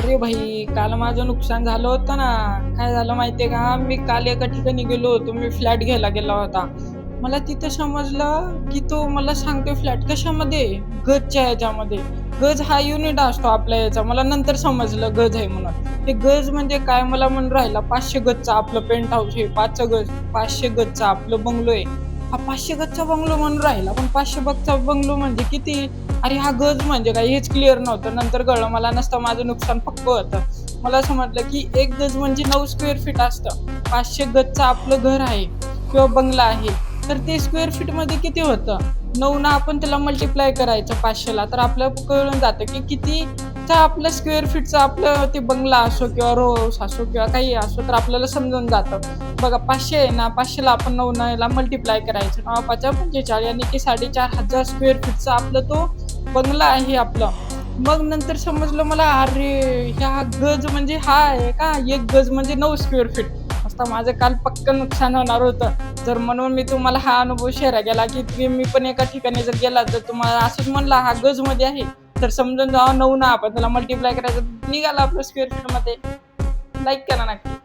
अरे भाई, काल माझं नुकसान झालं होतं ना. काय झालं माहितीये का, मी काल एका ठिकाणी गेलो होतो. मी फ्लॅट घ्यायला गेला होता. मला तिथं समजलं की तो मला सांगतोय फ्लॅट कशामध्ये, गजच्या ह्याच्यामध्ये. गज हा युनिट असतो आपल्या याचा. मला नंतर समजलं गज आहे म्हणून. ते गज म्हणजे काय मला म्हणून राहिला, 500 गजचा आपलं पेंट हाऊस आहे. 500 गजचा आपलं बंगलो आहे. हा 500 गजचा बंगलो म्हणून राहिला, पण 500 गजचा बंगलो म्हणजे किती? अरे हा गज म्हणजे काय हेच क्लिअर नव्हतं. नंतर कळलं मला, नसतं माझं नुकसान पक्क होतं. मला समजलं की 1 गज म्हणजे 9 स्क्वेअर फीट असतं. 500 गजचं आपलं घर आहे किंवा बंगला आहे, तर ते स्क्वेअर फीटमध्ये किती होतं? 9 ना आपण त्याला मल्टिप्लाय करायचं 500 ला, तर आपल्याला कळून जातं की कितीचा आपलं स्क्वेअर फीटचं आपलं ते बंगला असो किंवा रो हाऊस असो किंवा काही असो, तर आपल्याला समजून जातं. बघा 500 आहे ना, 500 ला आपण 9 ला मल्टिप्लाय करायचं. 9 5 45 यानी की 4,500 स्क्वेअर फीटचा आपलं तो बंगला आहे आपलं. मग नंतर समजलं मला, अरे ह्या गज म्हणजे हा आहे का? 1 गज म्हणजे 9 स्क्वेअर फीट. आता माझं काल पक्क नुकसान होणार होतं. तर म्हणून मी तुम्हाला हा अनुभव शेअर केला, की मी पण एका ठिकाणी जर गेला तर तुम्हाला असंच म्हणला हा गजमध्ये आहे, तर समजून जावा 9 ना आपण त्याला मल्टिप्लाय करायचं, निघालं आपलं स्क्वेअर फीटमध्ये. लाईक करा नक्की.